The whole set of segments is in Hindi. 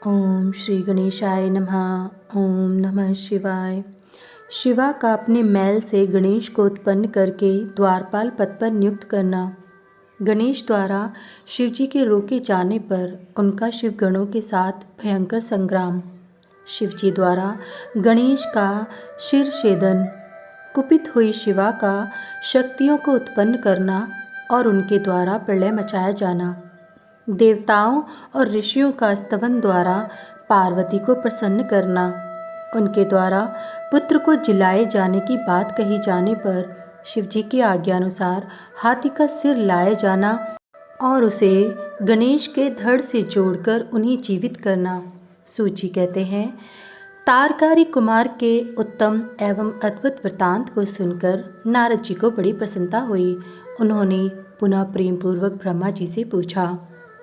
ओम श्री गणेशाय नमः। ओम नमः शिवाय। शिवा का अपने मैल से गणेश को उत्पन्न करके द्वारपाल पद पर नियुक्त करना। गणेश द्वारा शिवजी के रोके जाने पर उनका शिवगणों के साथ भयंकर संग्राम। शिवजी द्वारा गणेश का शिरछेदन। कुपित हुई शिवा का शक्तियों को उत्पन्न करना और उनके द्वारा प्रलय मचाया जाना। देवताओं और ऋषियों का स्तवन द्वारा पार्वती को प्रसन्न करना। उनके द्वारा पुत्र को जिलाए जाने की बात कही जाने पर शिवजी की आज्ञानुसार हाथी का सिर लाया जाना और उसे गणेश के धड़ से जोड़कर उन्हें जीवित करना। सूची कहते हैं, तारकारी कुमार के उत्तम एवं अद्भुत वृतांत को सुनकर नारद जी को बड़ी प्रसन्नता हुई। उन्होंने पुनः प्रेम पूर्वक ब्रह्मा जी से पूछा।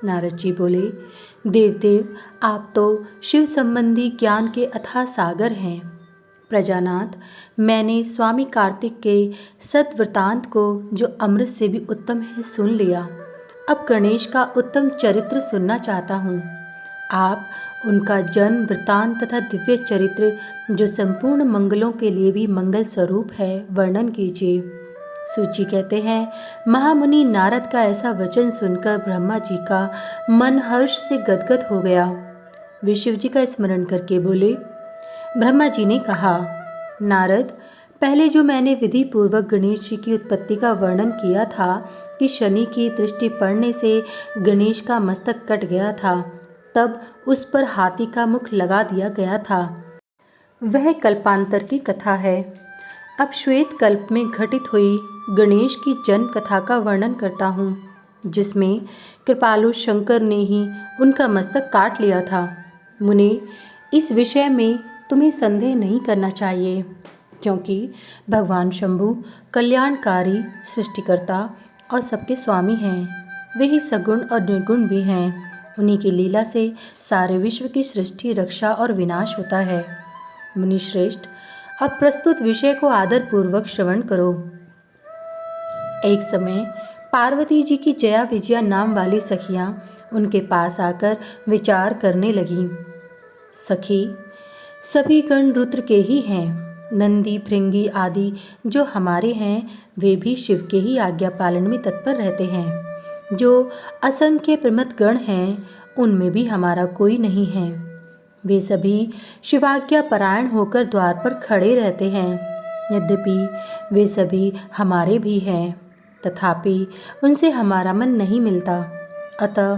नारद जी बोले, देवदेव, आप तो शिव संबंधी ज्ञान के अथाह सागर हैं। प्रजानाथ, मैंने स्वामी कार्तिक के सद्वृतांत को, जो अमृत से भी उत्तम है, सुन लिया। अब गणेश का उत्तम चरित्र सुनना चाहता हूँ। आप उनका जन्म वृतांत तथा दिव्य चरित्र, जो संपूर्ण मंगलों के लिए भी मंगल स्वरूप है, वर्णन कीजिए। सूची कहते हैं, महामुनि नारद का ऐसा वचन सुनकर ब्रह्मा जी का मन हर्ष से गदगद हो गया। वे शिव जी का स्मरण करके बोले। ब्रह्मा जी ने कहा, नारद, पहले जो मैंने विधि पूर्वक गणेश जी की उत्पत्ति का वर्णन किया था कि शनि की दृष्टि पड़ने से गणेश का मस्तक कट गया था, तब उस पर हाथी का मुख लगा दिया गया था, वह कल्पांतर की कथा है। अब श्वेत कल्प में घटित हुई गणेश की जन्म कथा का वर्णन करता हूँ, जिसमें कृपालु शंकर ने ही उनका मस्तक काट लिया था। मुने, इस विषय में तुम्हें संदेह नहीं करना चाहिए, क्योंकि भगवान शंभु कल्याणकारी सृष्टिकर्ता और सबके स्वामी हैं। वे ही सगुण और निर्गुण भी हैं। उन्हीं की लीला से सारे विश्व की सृष्टि, रक्षा और विनाश होता है। मुनि श्रेष्ठ, अब प्रस्तुत विषय को आदर पूर्वक श्रवण करो। एक समय पार्वती जी की जया विजया नाम वाली सखियां उनके पास आकर विचार करने लगीं। सखी, सभी गण रुद्र के ही हैं। नंदी, भृंगी आदि जो हमारे हैं, वे भी शिव के ही आज्ञा पालन में तत्पर रहते हैं। जो असंख्य प्रमथ गण हैं, उनमें भी हमारा कोई नहीं है। वे सभी शिवाज्ञा परायण होकर द्वार पर खड़े रहते हैं। यद्यपि वे सभी हमारे भी हैं, तथापि उनसे हमारा मन नहीं मिलता। अतः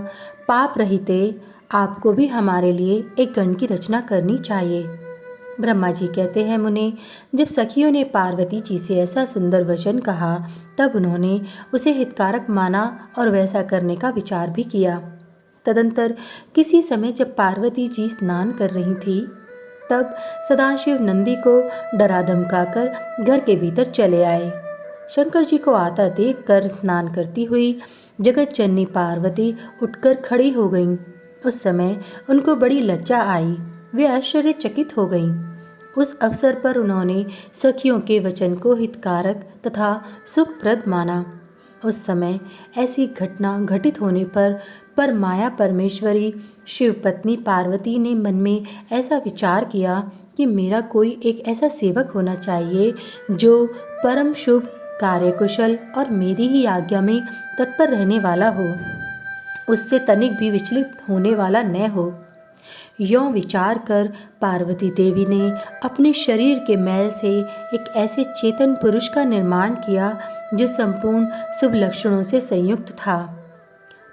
पाप रहिते आपको भी हमारे लिए एक गण की रचना करनी चाहिए। ब्रह्मा जी कहते हैं, मुने, जब सखियों ने पार्वती जी से ऐसा सुंदर वचन कहा, तब उन्होंने उसे हितकारक माना और वैसा करने का विचार भी किया। तदंतर किसी समय जब पार्वती जी स्नान कर रही थी, तब सदाशिव नंदी को डरा धमकाकर घर के भीतर चले आए। शंकर जी को आता देख कर स्नान करती हुई जगत जननी पार्वती उठकर खड़ी हो गईं। उस समय उनको बड़ी लज्जा आई। वे आश्चर्यचकित हो गईं। उस अवसर पर उन्होंने सखियों के वचन को हितकारक तथा सुखप्रद माना। उस समय ऐसी घटना घटित होने पर माया परमेश्वरी शिव पत्नी पार्वती ने मन में ऐसा विचार किया कि मेरा कोई एक ऐसा सेवक होना चाहिए जो परम शुभ, कार्यकुशल और मेरी ही आज्ञा में तत्पर रहने वाला हो, उससे तनिक भी विचलित होने वाला न हो। यों विचार कर पार्वती देवी ने अपने शरीर के मैल से एक ऐसे चेतन पुरुष का निर्माण किया जो संपूर्ण शुभ लक्षणों से संयुक्त था।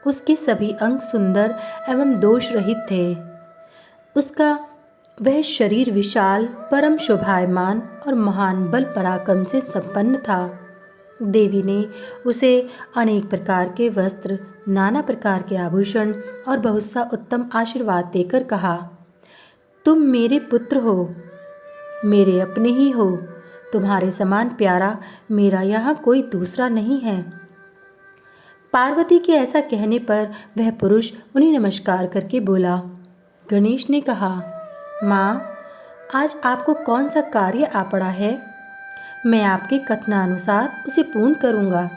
उसके सभी अंग सुंदर एवं दोष रहित थे। उसका वह शरीर विशाल, परम शोभायमान और महान बल पराक्रम से संपन्न था। देवी ने उसे अनेक प्रकार के वस्त्र, नाना प्रकार के आभूषण और बहुत सा उत्तम आशीर्वाद देकर कहा, तुम मेरे पुत्र हो, मेरे अपने ही हो। तुम्हारे समान प्यारा मेरा यहाँ कोई दूसरा नहीं है। पार्वती के ऐसा कहने पर वह पुरुष उन्हें नमस्कार करके बोला। गणेश ने कहा, माँ, आज आपको कौन सा कार्य आ पड़ा है? मैं आपके कथनानुसार उसे पूर्ण करूँगा।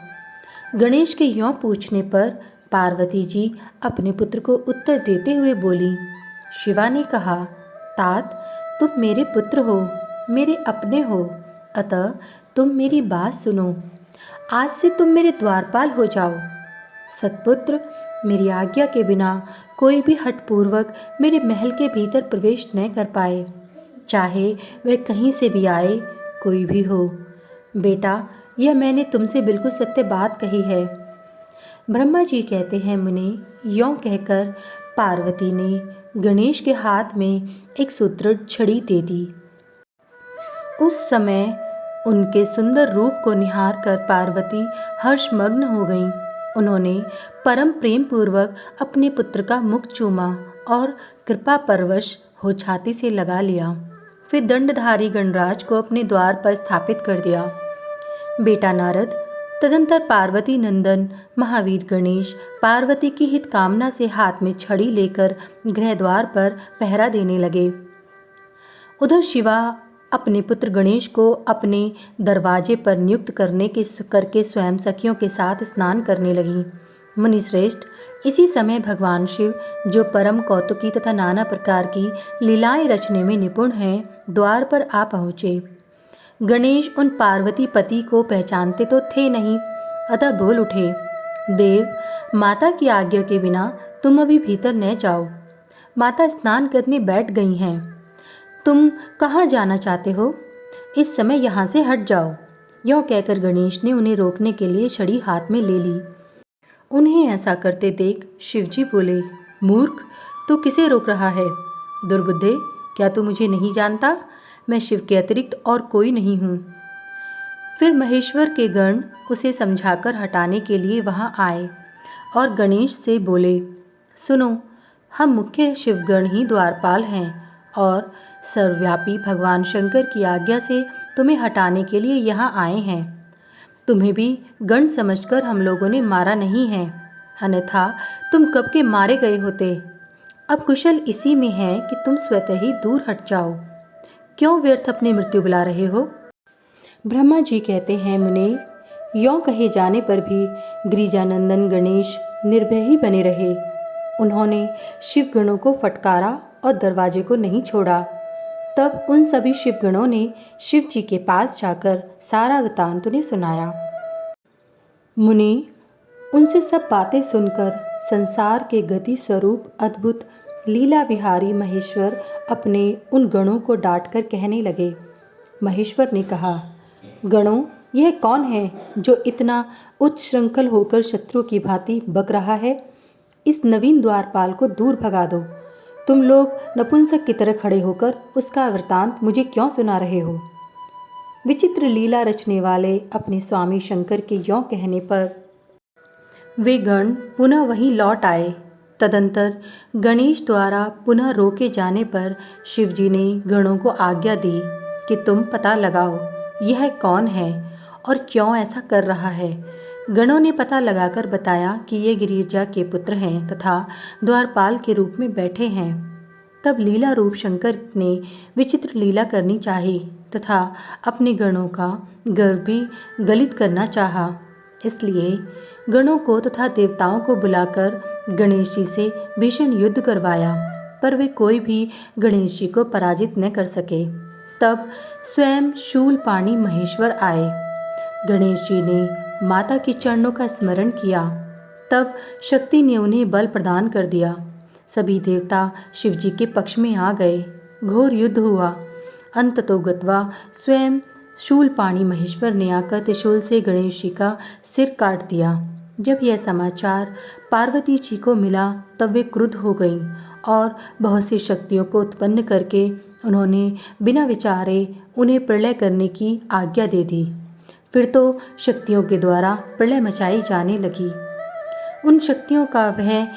गणेश के यों पूछने पर पार्वती जी अपने पुत्र को उत्तर देते हुए बोली, शिवा ने कहा, तात, तुम मेरे पुत्र हो, मेरे अपने हो, अतः तुम मेरी बात सुनो। आज से तुम मेरे द्वारपाल हो जाओ। सतपुत्र, मेरी आज्ञा के बिना कोई भी हठपूर्वक मेरे महल के भीतर प्रवेश न कर पाए, चाहे वह कहीं से भी आए, कोई भी हो। बेटा, यह मैंने तुमसे बिल्कुल सत्य बात कही है। ब्रह्मा जी कहते हैं, मुनि, यों कहकर पार्वती ने गणेश के हाथ में एक सुदृढ़ छड़ी दे दी। उस समय उनके सुंदर रूप को निहार कर पार्वती हर्षमग्न हो गईं। उन्होंने परम प्रेम पूर्वक अपने पुत्र का मुख चूमा और कृपा परवश हो छाती से लगा लिया। फिर दंडधारी गणराज को अपने द्वार पर स्थापित कर दिया। बेटा नारद, तदंतर पार्वती नंदन महावीर गणेश पार्वती की हित कामना से हाथ में छड़ी लेकर गृह द्वार पर पहरा देने लगे। उधर शिवा अपने पुत्र गणेश को अपने दरवाजे पर नियुक्त करके स्वयं सखियों के साथ स्नान करने लगी। मुनिश्रेष्ठ, इसी समय भगवान शिव, जो परम कौतुकी तथा नाना प्रकार की लीलाएं रचने में निपुण हैं, द्वार पर आ पहुँचे। गणेश उन पार्वती पति को पहचानते तो थे नहीं, अतः बोल उठे, देव, माता की आज्ञा के बिना तुम अभी भीतर न जाओ। माता स्नान करने बैठ गई हैं। तुम कहाँ जाना चाहते हो? इस समय यहाँ से हट जाओ। यों कहकर गणेश ने उन्हें रोकने के लिए छड़ी हाथ में ले ली। उन्हें ऐसा करते देख शिवजी बोले, मूर्ख, तू किसे रोक रहा है? दुर्बुद्धे, क्या तू मुझे नहीं जानता? मैं शिव के अतिरिक्त और कोई नहीं हूँ। फिर महेश्वर के गण उसे समझाकर हटाने के लिए वहाँ आए और गणेश से बोले, सुनो, हम मुख्य शिवगण ही द्वारपाल हैं और सर्वव्यापी भगवान शंकर की आज्ञा से तुम्हें हटाने के लिए यहाँ आए हैं। तुम्हें भी गण समझकर हम लोगों ने मारा नहीं है, अन्यथा तुम कब के मारे गए होते। अब कुशल इसी में है कि तुम स्वतः ही दूर हट जाओ। क्यों व्यर्थ अपनी मृत्यु बुला रहे हो? ब्रह्मा जी कहते हैं, मुने, यों कहे जाने पर भी गिरिजानंदन गणेश निर्भय ही बने रहे। उन्होंने शिवगणों को फटकारा और दरवाजे को नहीं छोड़ा। तब उन सभी शिवगणों ने शिव जी के पास जाकर सारा वृतांत उन्हें सुनाया। मुनि, उनसे सब बातें सुनकर संसार के गति स्वरूप अद्भुत लीला विहारी महेश्वर अपने उन गणों को डांटकर कहने लगे। महेश्वर ने कहा, गणों, यह कौन है जो इतना उच्च श्रृंखल होकर शत्रु की भांति बक रहा है? इस नवीन द्वारपाल को दूर भगा दो। तुम लोग नपुंसक की तरह खड़े होकर उसका वृतांत मुझे क्यों सुना रहे हो? विचित्र लीला रचने वाले अपने स्वामी शंकर के यों कहने पर वे गण पुनः वहीं लौट आए। तदंतर गणेश द्वारा पुनः रोके जाने पर शिवजी ने गणों को आज्ञा दी कि तुम पता लगाओ यह कौन है और क्यों ऐसा कर रहा है। गणों ने पता लगाकर बताया कि ये गिरिजा के पुत्र हैं तथा द्वारपाल के रूप में बैठे हैं। तब लीला रूप शंकर ने विचित्र लीला करनी चाही तथा अपने गणों का गर्व भी गलित करना चाहा। इसलिए गणों को तथा देवताओं को बुलाकर गणेश जी से भीषण युद्ध करवाया, पर वे कोई भी गणेश जी को पराजित न कर सके। तब स्वयं शूलपाणी महेश्वर आए। गणेश जी ने माता के चरणों का स्मरण किया। तब शक्ति ने उन्हें बल प्रदान कर दिया। सभी देवता शिवजी के पक्ष में आ गए। घोर युद्ध हुआ। अंततो गत्वा स्वयं शूलपाणी महेश्वर ने आकर त्रिशूल से गणेश जी का सिर काट दिया। जब यह समाचार पार्वती जी को मिला तब वे क्रुद्ध हो गईं और बहुत सी शक्तियों को उत्पन्न करके उन्होंने बिना विचारे उन्हें प्रलय करने की आज्ञा दे दी। फिर तो शक्तियों के द्वारा प्रलय मचाई जाने लगी। उन शक्तियों का वह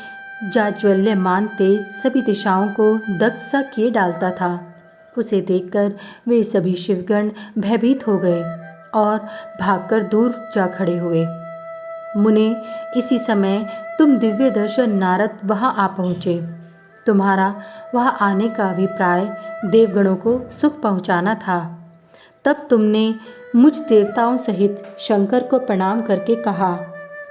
जाज्वल्यमान तेज सभी दिशाओं को दग्ध सा किए डालता था। उसे देखकर वे सभी शिवगण भयभीत हो गए और भागकर दूर जा खड़े हुए। मुने, इसी समय तुम दिव्य दर्शन नारद वहां आ पहुँचे। तुम्हारा वहां आने का अभिप्राय देवगणों को सुख पहुंचाना था। तब तुमने मुझ देवताओं सहित शंकर को प्रणाम करके कहा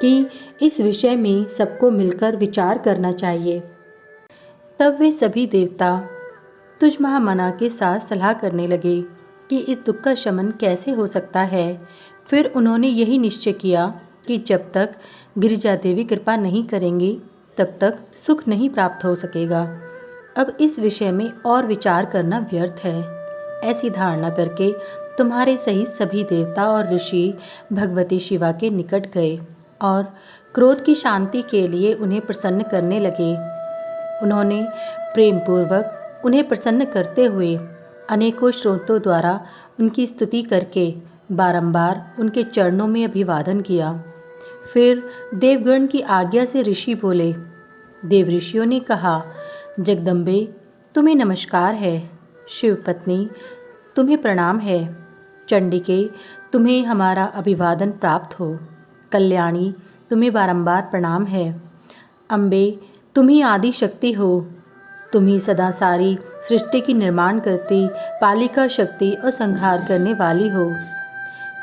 कि इस विषय में सबको मिलकर विचार करना चाहिए। तब वे सभी देवता तुझ महामना के साथ सलाह करने लगे कि इस दुख का शमन कैसे हो सकता है। फिर उन्होंने यही निश्चय किया कि जब तक गिरिजा देवी कृपा नहीं करेंगी तब तक सुख नहीं प्राप्त हो सकेगा। अब इस विषय में और विचार करना व्यर्थ है। ऐसी धारणा करके तुम्हारे सहित सभी देवता और ऋषि भगवती शिवा के निकट गए और क्रोध की शांति के लिए उन्हें प्रसन्न करने लगे। उन्होंने प्रेम पूर्वक उन्हें प्रसन्न करते हुए अनेकों श्रोतों द्वारा उनकी स्तुति करके बारंबार उनके चरणों में अभिवादन किया। फिर देवगण की आज्ञा से ऋषि बोले। देव ऋषियों ने कहा, जगदम्बे तुम्हें नमस्कार है। शिव पत्नी तुम्हें प्रणाम है। चंडिके तुम्हें हमारा अभिवादन प्राप्त हो। कल्याणी तुम्हें बारंबार प्रणाम है। अम्बे तुम ही आदि शक्ति हो। तुम ही सदा सारी सृष्टि की निर्माण करती पालिका शक्ति और संहार करने वाली हो।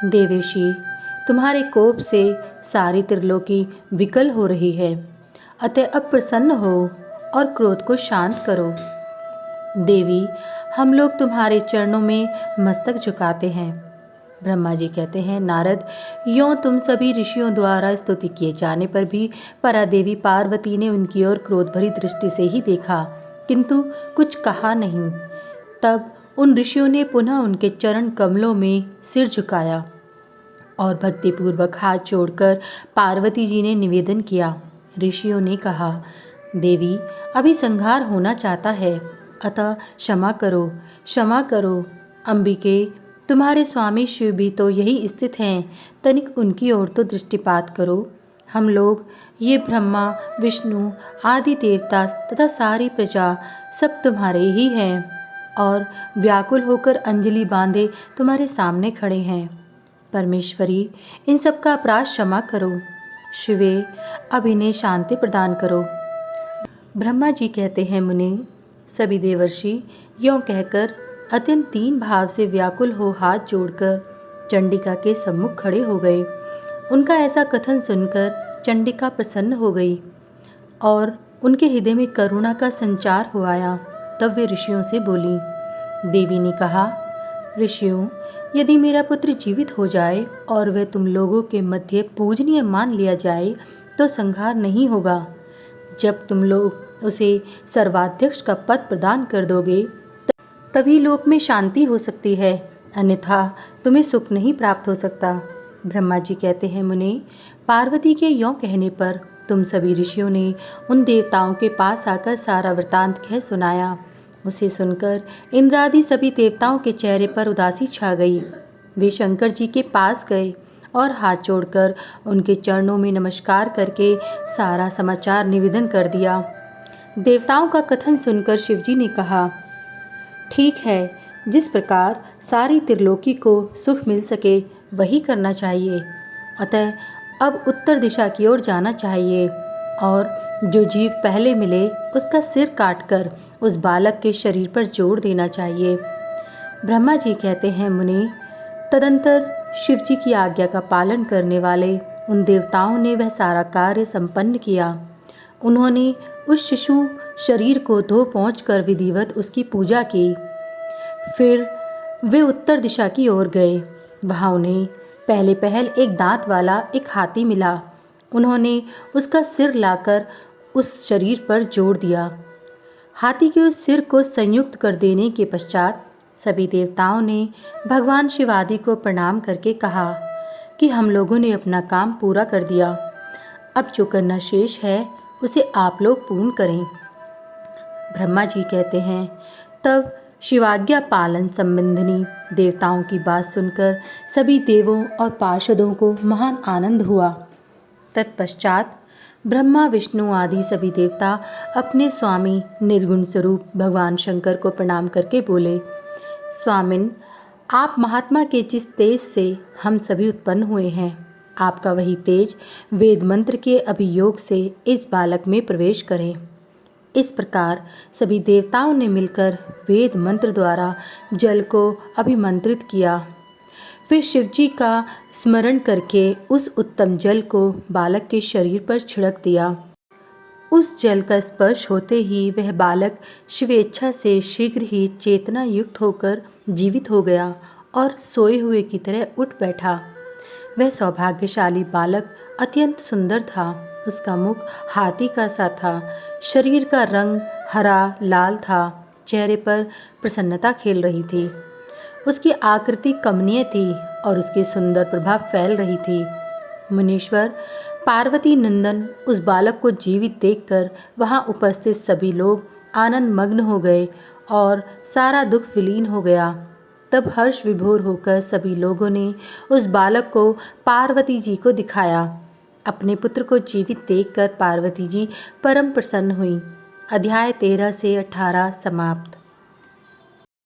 देवेशी तुम्हारे कोप से सारी त्रिलोकी विकल हो रही है, अतः अब प्रसन्न हो और क्रोध को शांत करो। देवी हम लोग तुम्हारे चरणों में मस्तक झुकाते हैं। ब्रह्मा जी कहते हैं, नारद यों तुम सभी ऋषियों द्वारा स्तुति किए जाने पर भी परादेवी पार्वती ने उनकी ओर क्रोध भरी दृष्टि से ही देखा, किंतु कुछ कहा नहीं। तब उन ऋषियों ने पुनः उनके चरण कमलों में सिर झुकाया और भक्तिपूर्वक हाथ जोड़कर पार्वती जी ने निवेदन किया। ऋषियों ने कहा, देवी अभी संहार होना चाहता है, अतः क्षमा करो, क्षमा करो। अंबिके तुम्हारे स्वामी शिव भी तो यही स्थित हैं, तनिक उनकी ओर तो दृष्टिपात करो। हम लोग ये ब्रह्मा विष्णु आदि देवता तथा सारी प्रजा सब तुम्हारे ही हैं और व्याकुल होकर अंजलि बांधे तुम्हारे सामने खड़े हैं। परमेश्वरी इन सब का अपराध क्षमा करो। शिवे अब इन्हें शांति प्रदान करो। ब्रह्मा जी कहते हैं, मुनि सभी देवर्षि यों कहकर अत्यंत दीन भाव से व्याकुल हो हाथ जोड़कर चंडिका के सम्मुख खड़े हो गए। उनका ऐसा कथन सुनकर चंडिका प्रसन्न हो गई और उनके हृदय में करुणा का संचार हो आया। तब वे ऋषियों से बोली। देवी ने कहा, ऋषियों यदि मेरा पुत्र जीवित हो जाए और वह तुम लोगों के मध्य पूजनीय मान लिया जाए तो संहार नहीं होगा। जब तुम लोग उसे सर्वाध्यक्ष का पद प्रदान कर दोगे तभी लोक में शांति हो सकती है, अन्यथा तुम्हें सुख नहीं प्राप्त हो सकता। ब्रह्मा जी कहते हैं, मुनि पार्वती के यों कहने पर तुम सभी ऋषियों ने उन देवताओं के पास आकर सारा वृतांत कह सुनाया। उसे सुनकर इंद्रादि सभी देवताओं के चेहरे पर उदासी छा गई। वे शंकर जी के पास गए और हाथ जोड़कर उनके चरणों में नमस्कार करके सारा समाचार निवेदन कर दिया। देवताओं का कथन सुनकर शिवजी ने कहा, ठीक है, जिस प्रकार सारी त्रिलोकी को सुख मिल सके वही करना चाहिए। अतः अब उत्तर दिशा की ओर जाना चाहिए और जो जीव पहले मिले उसका सिर काटकर उस बालक के शरीर पर जोड़ देना चाहिए। ब्रह्मा जी कहते हैं, मुनि तदंतर शिवजी की आज्ञा का पालन करने वाले उन देवताओं ने वह सारा कार्य संपन्न किया। उन्होंने उस शिशु शरीर को धो पोंछ कर विधिवत उसकी पूजा की। फिर वे उत्तर दिशा की ओर गए। वहाँ उन्हें पहले पहल एक दांत वाला एक हाथी मिला। उन्होंने उसका सिर लाकर उस शरीर पर जोड़ दिया। हाथी के उस सिर को संयुक्त कर देने के पश्चात सभी देवताओं ने भगवान शिवादि को प्रणाम करके कहा कि हम लोगों ने अपना काम पूरा कर दिया, अब जो करना शेष है उसे आप लोग पूर्ण करें। ब्रह्मा जी कहते हैं, तब शिवाज्ञा पालन संबंधिनी देवताओं की बात सुनकर सभी देवों और पार्षदों को महान आनंद हुआ। तत्पश्चात ब्रह्मा विष्णु आदि सभी देवता अपने स्वामी निर्गुण स्वरूप भगवान शंकर को प्रणाम करके बोले, स्वामिन आप महात्मा के जिस तेज से हम सभी उत्पन्न हुए हैं, आपका वही तेज वेद मंत्र के अभियोग से इस बालक में प्रवेश करे। इस प्रकार सभी देवताओं ने मिलकर वेद मंत्र द्वारा जल को अभिमंत्रित किया। फिर शिवजी का स्मरण करके उस उत्तम जल को बालक के शरीर पर छिड़क दिया। उस जल का स्पर्श होते ही वह बालक स्वेच्छा से शीघ्र ही चेतना युक्त होकर जीवित हो गया और सोए हुए की तरह उठ बैठा। वह सौभाग्यशाली बालक अत्यंत सुंदर था। उसका मुख हाथी का सा था, शरीर का रंग हरा लाल था, चेहरे पर प्रसन्नता खेल रही थी। उसकी आकृति कमनीय थी और उसकी सुंदर प्रभा फैल रही थी। मुनीश्वर पार्वती नंदन उस बालक को जीवित देखकर वहां उपस्थित सभी लोग आनंद मग्न हो गए और सारा दुख विलीन हो गया। तब हर्ष विभोर होकर सभी लोगों ने उस बालक को पार्वती जी को दिखाया। अपने पुत्र को जीवित देखकर पार्वती जी परम प्रसन्न हुई। अध्याय 13 से 18 समाप्त।